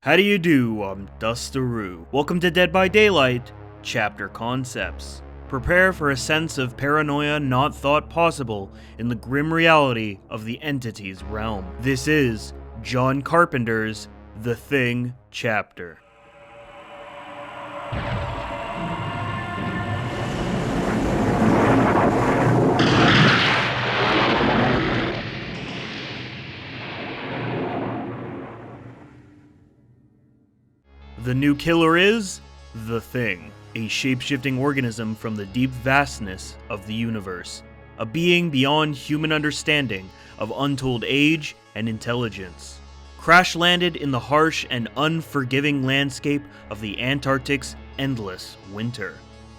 How do you do? I'm Dustaroo. Welcome to Dead by Daylight, Chapter Concepts. Prepare for a sense of paranoia not thought possible in the grim reality of the entity's realm. This is John Carpenter's The Thing chapter. The new killer is The Thing, a shape-shifting organism from the deep vastness of the universe, a being beyond human understanding of untold age and intelligence. Crash-landed in the harsh and unforgiving landscape of the Antarctic's endless winter.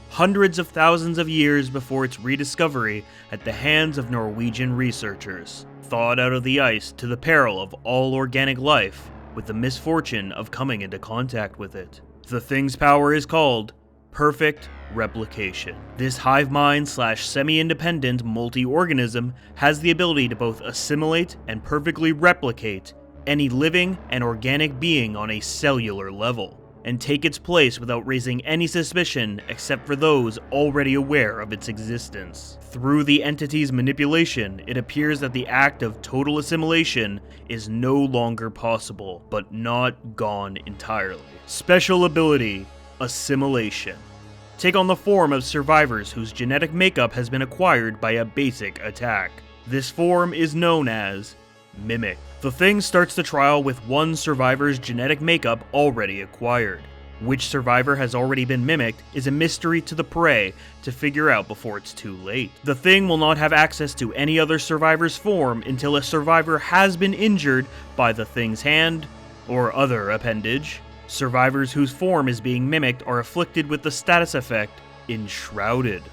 Hundreds of thousands of years before its rediscovery at the hands of Norwegian researchers, thawed out of the ice to the peril of all organic life, with the misfortune of coming into contact with it. The Thing's power is called perfect replication. This hive mind / semi-independent multi-organism has the ability to both assimilate and perfectly replicate any living and organic being on a cellular level, and take its place without raising any suspicion except for those already aware of its existence. Through the entity's manipulation, it appears that the act of total assimilation is no longer possible, but not gone entirely. Special ability, Assimilation. Take on the form of survivors whose genetic makeup has been acquired by a basic attack. This form is known as Mimic. The Thing starts the trial with one survivor's genetic makeup already acquired. Which survivor has already been mimicked is a mystery to the prey to figure out before it's too late. The Thing will not have access to any other survivor's form until a survivor has been injured by the Thing's hand or other appendage. Survivors whose form is being mimicked are afflicted with the status effect Enshrouded.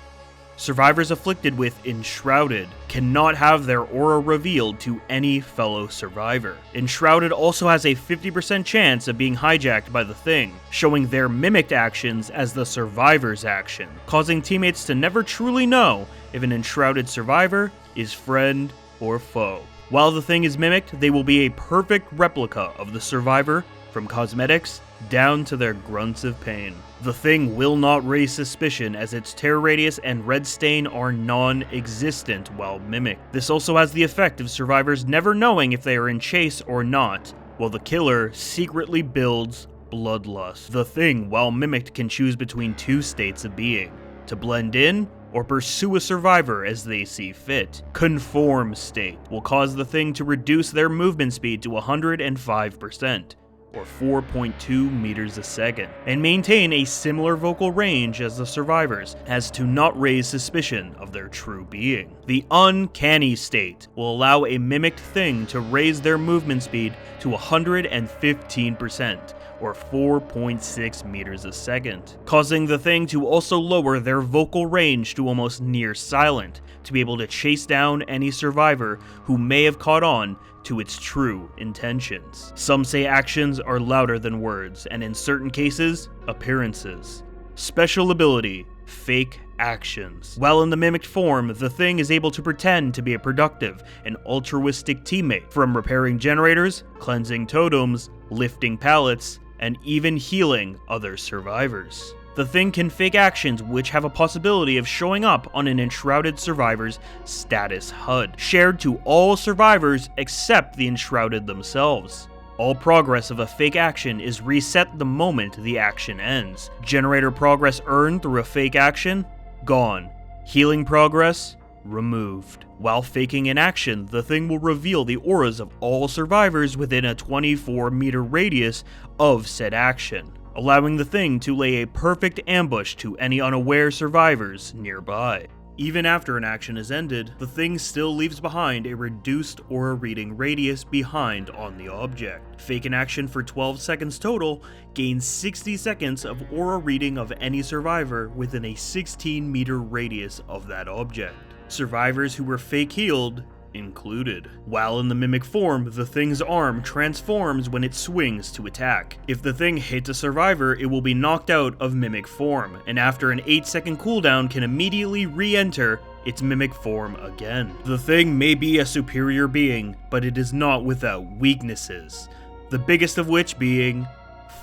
Survivors afflicted with Enshrouded cannot have their aura revealed to any fellow survivor. Enshrouded also has a 50% chance of being hijacked by the Thing, showing their mimicked actions as the survivor's action, causing teammates to never truly know if an Enshrouded survivor is friend or foe. While the Thing is mimicked, they will be a perfect replica of the survivor, from cosmetics down to their grunts of pain. The Thing will not raise suspicion as its terror radius and red stain are non-existent while mimicked. This also has the effect of survivors never knowing if they are in chase or not, while the killer secretly builds bloodlust. The Thing, while mimicked, can choose between two states of being: to blend in or pursue a survivor as they see fit. Conform state will cause the Thing to reduce their movement speed to 105%. or 4.2 meters a second, and maintain a similar vocal range as the survivors, as to not raise suspicion of their true being. The Uncanny state will allow a mimicked Thing to raise their movement speed to 115%, or 4.6 meters a second, causing the Thing to also lower their vocal range to almost near silent, to be able to chase down any survivor who may have caught on to its true intentions. Some say actions are louder than words, and in certain cases, appearances. Special ability, Fake Actions. While in the mimicked form, the Thing is able to pretend to be a productive and altruistic teammate, from repairing generators, cleansing totems, lifting pallets, and even healing other survivors. The Thing can fake actions which have a possibility of showing up on an Enshrouded survivor's status HUD, shared to all survivors except the Enshrouded themselves. All progress of a fake action is reset the moment the action ends. Generator progress earned through a fake action? Gone. Healing progress? Removed. While faking an action, the Thing will reveal the auras of all survivors within a 24-meter radius of said action, allowing the Thing to lay a perfect ambush to any unaware survivors nearby. Even after an action is ended, the Thing still leaves behind a reduced aura reading radius behind on the object. Fake an action for 12 seconds total gains 60 seconds of aura reading of any survivor within a 16-meter radius of that object. Survivors who were fake healed included. While in the mimic form, the Thing's arm transforms when it swings to attack. If the Thing hits a survivor, it will be knocked out of mimic form, and after an 8-second cooldown can immediately re-enter its mimic form again. The Thing may be a superior being, but it is not without weaknesses, the biggest of which being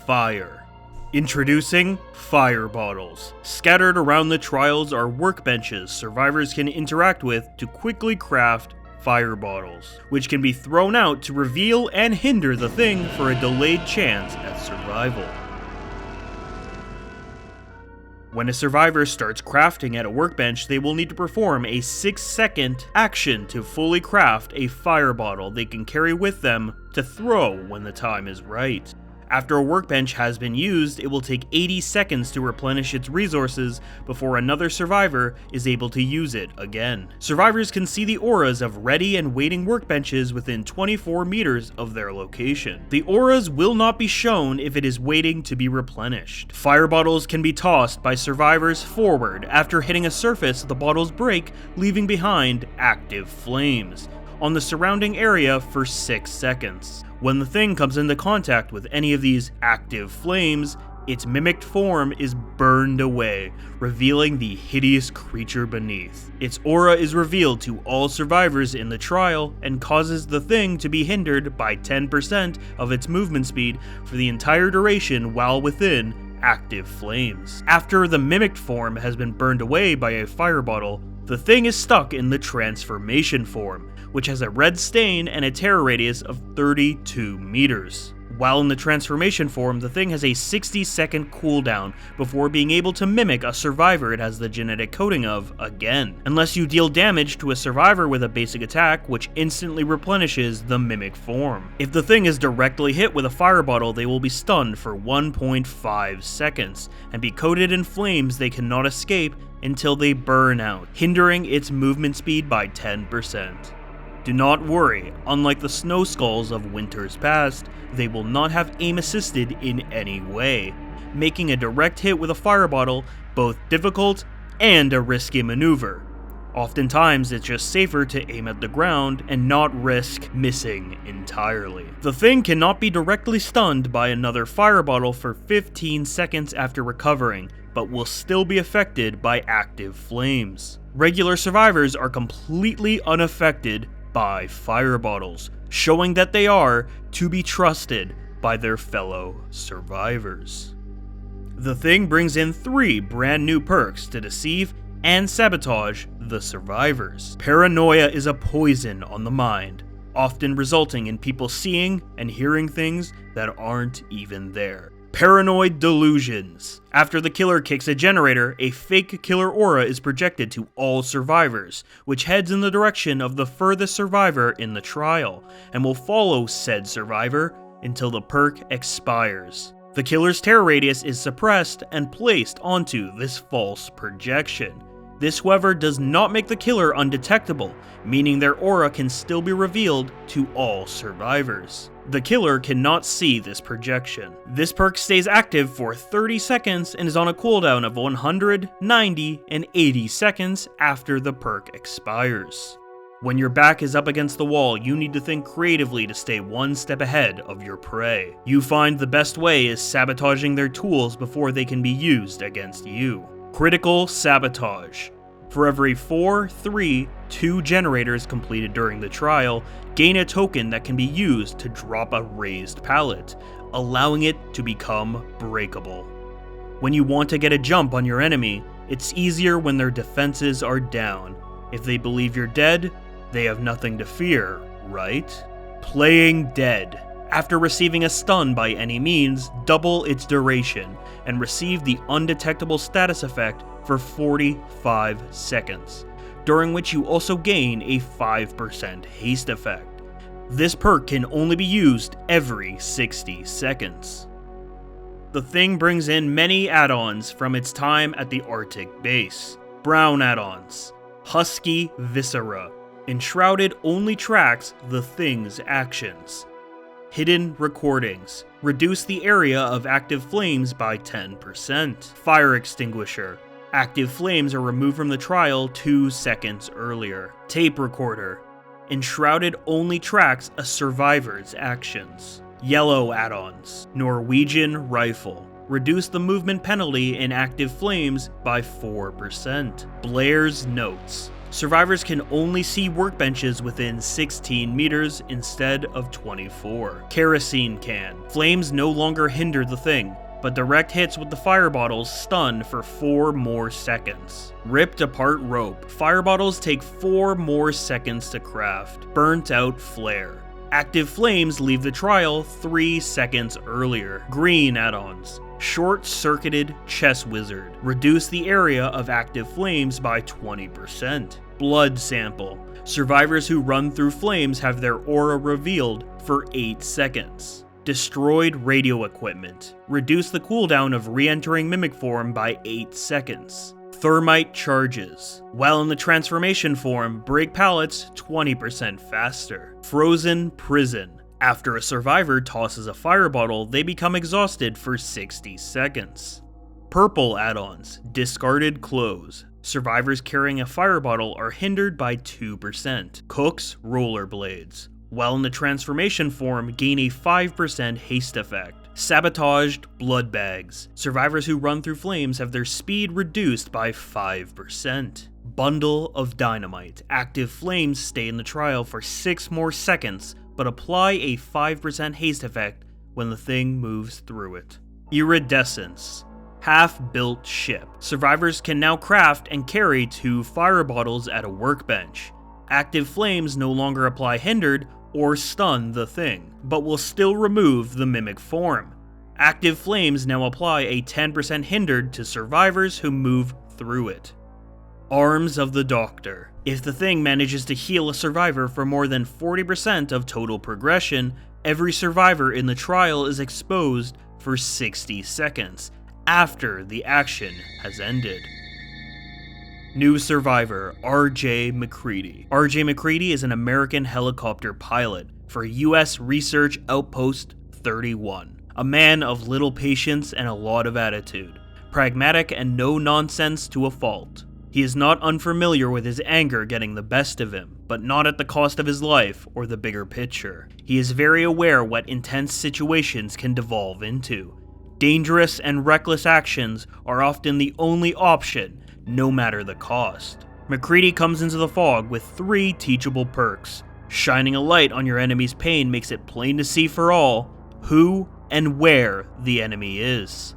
fire. Introducing fire bottles. Scattered around the trials are workbenches survivors can interact with to quickly craft fire bottles, which can be thrown out to reveal and hinder the thing for a delayed chance at survival. When a survivor starts crafting at a workbench, they will need to perform a 6-second action to fully craft a fire bottle they can carry with them to throw when the time is right. After a workbench has been used, it will take 80 seconds to replenish its resources before another survivor is able to use it again. Survivors can see the auras of ready and waiting workbenches within 24 meters of their location. The auras will not be shown if it is waiting to be replenished. Fire bottles can be tossed by survivors forward. After hitting a surface, the bottles break, leaving behind active flames on the surrounding area for 6 seconds. When the thing comes into contact with any of these active flames, its mimicked form is burned away, revealing the hideous creature beneath. Its aura is revealed to all survivors in the trial and causes the thing to be hindered by 10% of its movement speed for the entire duration while within active flames. After the mimicked form has been burned away by a fire bottle, the thing is stuck in the transformation form, which has a red stain and a terror radius of 32 meters. While in the transformation form, the thing has a 60-second cooldown before being able to mimic a survivor it has the genetic coding of again, unless you deal damage to a survivor with a basic attack, which instantly replenishes the mimic form. If the thing is directly hit with a fire bottle, they will be stunned for 1.5 seconds and be coated in flames they cannot escape until they burn out, hindering its movement speed by 10%. Do not worry, unlike the snow skulls of winters past, they will not have aim assisted in any way, making a direct hit with a fire bottle both difficult and a risky maneuver. Oftentimes, it's just safer to aim at the ground and not risk missing entirely. The thing cannot be directly stunned by another fire bottle for 15 seconds after recovering, but will still be affected by active flames. Regular survivors are completely unaffected by fire bottles, showing that they are to be trusted by their fellow survivors. The thing brings in 3 brand new perks to deceive and sabotage the survivors. Paranoia is a poison on the mind, often resulting in people seeing and hearing things that aren't even there. Paranoid delusions. After the killer kicks a generator, a fake killer aura is projected to all survivors, which heads in the direction of the furthest survivor in the trial, and will follow said survivor until the perk expires. The killer's terror radius is suppressed and placed onto this false projection. This, however, does not make the killer undetectable, meaning their aura can still be revealed to all survivors. The killer cannot see this projection. This perk stays active for 30 seconds and is on a cooldown of 100, 90, and 80 seconds after the perk expires. When your back is up against the wall, you need to think creatively to stay one step ahead of your prey. You find the best way is sabotaging their tools before they can be used against you. Critical sabotage. For every 4, 3, 2 generators completed during the trial, gain a token that can be used to drop a raised pallet, allowing it to become breakable. When you want to get a jump on your enemy, it's easier when their defenses are down. If they believe you're dead, they have nothing to fear, right? Playing dead. After receiving a stun by any means, double its duration, and receive the undetectable status effect for 45 seconds, during which you also gain a 5% haste effect. This perk can only be used every 60 seconds. The thing brings in many add-ons from its time at the Arctic base. Brown add-ons. Husky Viscera. Enshrouded only tracks the thing's actions. Hidden recordings. Reduce the area of active flames by 10%. Fire extinguisher. Active flames are removed from the trial 2 seconds earlier. Tape recorder. Enshrouded only tracks a survivor's actions. Yellow add-ons. Norwegian rifle. Reduce the movement penalty in active flames by 4%. Blair's notes. Survivors can only see workbenches within 16 meters instead of 24. Kerosene can. Flames no longer hinder the thing, but direct hits with the fire bottles stun for 4 more seconds. Ripped apart rope. Fire bottles take 4 more seconds to craft. Burnt out flare. Active flames leave the trial 3 seconds earlier. Green add-ons. Short-circuited chess wizard. Reduce the area of active flames by 20%. Blood sample. Survivors who run through flames have their aura revealed for 8 seconds. Destroyed radio equipment. Reduce the cooldown of re-entering mimic form by 8 seconds. Thermite charges. While in the transformation form, break pallets 20% faster. Frozen prison. After a survivor tosses a fire bottle, they become exhausted for 60 seconds. Purple add-ons. Discarded clothes. Survivors carrying a fire bottle are hindered by 2%. Cook's rollerblades. While in the transformation form, gain a 5% haste effect. Sabotaged blood bags. Survivors who run through flames have their speed reduced by 5%. Bundle of dynamite. Active flames stay in the trial for 6 more seconds, but apply a 5% haste effect when the thing moves through it. Iridescence. Half-built ship. Survivors can now craft and carry 2 fire bottles at a workbench. Active flames no longer apply hindered or stun the thing, but will still remove the mimic form. Active flames now apply a 10% hindered to survivors who move through it. Arms of the Doctor. If the thing manages to heal a survivor for more than 40% of total progression, every survivor in the trial is exposed for 60 seconds after the action has ended. New survivor, R.J. MacReady. R.J. MacReady is an American helicopter pilot for U.S. Research Outpost 31. A man of little patience and a lot of attitude. Pragmatic and no nonsense to a fault. He is not unfamiliar with his anger getting the best of him, but not at the cost of his life or the bigger picture. He is very aware what intense situations can devolve into. Dangerous and reckless actions are often the only option, no matter the cost. MacReady comes into the fog with 3 teachable perks. Shining a light on your enemy's pain makes it plain to see for all who and where the enemy is.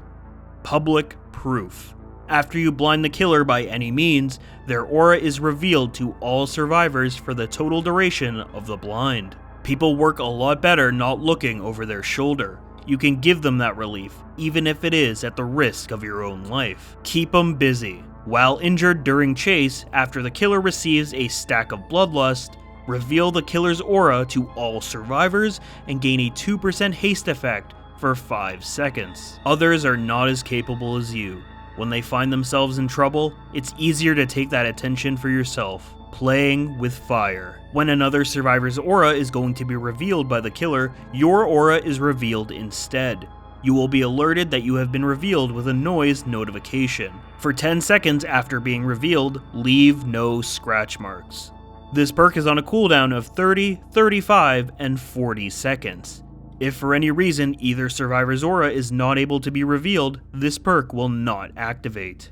Public proof. After you blind the killer by any means, their aura is revealed to all survivors for the total duration of the blind. People work a lot better not looking over their shoulder. You can give them that relief, even if it is at the risk of your own life. Keep them busy. While injured during chase, after the killer receives a stack of bloodlust, reveal the killer's aura to all survivors and gain a 2% haste effect for 5 seconds. Others are not as capable as you. When they find themselves in trouble, it's easier to take that attention for yourself. Playing with fire. When another survivor's aura is going to be revealed by the killer, your aura is revealed instead. You will be alerted that you have been revealed with a noise notification. For 10 seconds after being revealed, leave no scratch marks. This perk is on a cooldown of 30, 35, and 40 seconds. If for any reason either survivor's aura is not able to be revealed, this perk will not activate.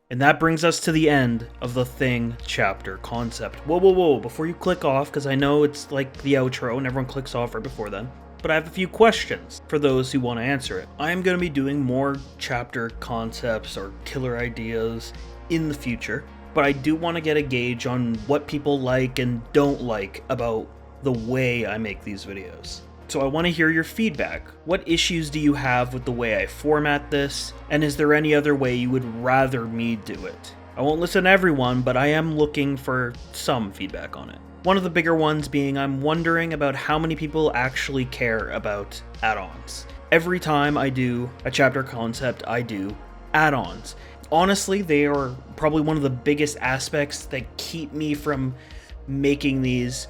And that brings us to the end of the Thing chapter concept. Whoa, before you click off, because I know it's like the outro and everyone clicks off right before then, but I have a few questions for those who want to answer it. I am going to be doing more chapter concepts or killer ideas in the future, but I do want to get a gauge on what people like and don't like about the way I make these videos. So I want to hear your feedback. What issues do you have with the way I format this? And is there any other way you would rather me do it? I won't listen to everyone, but I am looking for some feedback on it. One of the bigger ones being I'm wondering about how many people actually care about add-ons. Every time I do a chapter concept, I do add-ons. honestly, they are probably one of the biggest aspects that keep me from making these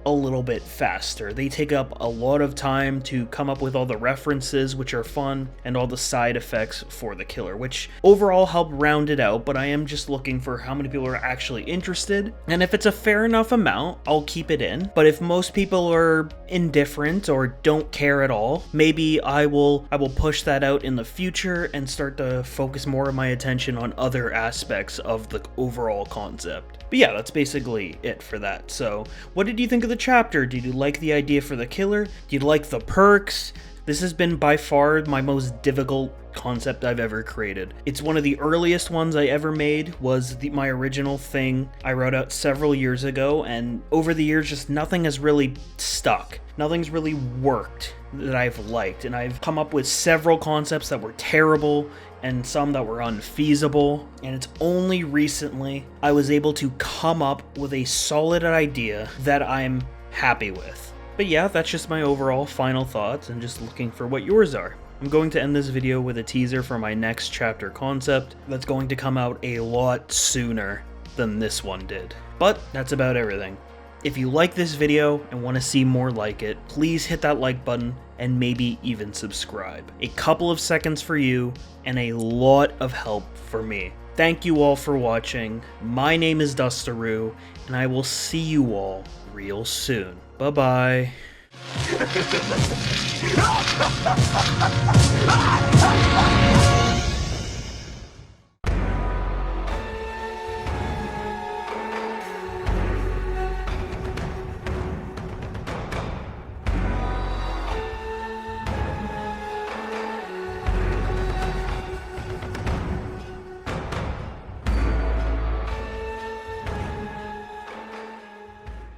a little bit faster. They take up a lot of time to come up with all the references, which are fun, and all the side effects for the killer, which overall help round it out, but I am just looking for how many people are actually interested, and if it's a fair enough amount, I'll keep it in. But if most people are indifferent or don't care at all, maybe I will push that out in the future and start to focus more of my attention on other aspects of the overall concept. But yeah, that's basically it for that. So, what did you think of the chapter? Did you like the idea for the killer? Did you like the perks? This has been by far my most difficult concept I've ever created. It's one of the earliest ones I ever made, was my original thing I wrote out several years ago, and over the years just nothing has really stuck. Nothing's really worked that I've liked, and I've come up with several concepts that were terrible and some that were unfeasible, and it's only recently I was able to come up with a solid idea that I'm happy with. But yeah, that's just my overall final thoughts and just looking for what yours are. I'm going to end this video with a teaser for my next chapter concept that's going to come out a lot sooner than this one did. But that's about everything. If you like this video and want to see more like it, please hit that like button and maybe even subscribe. A couple of seconds for you and a lot of help for me. Thank you all for watching. My name is Dustaroo, and I will see you all real soon. Bye-bye.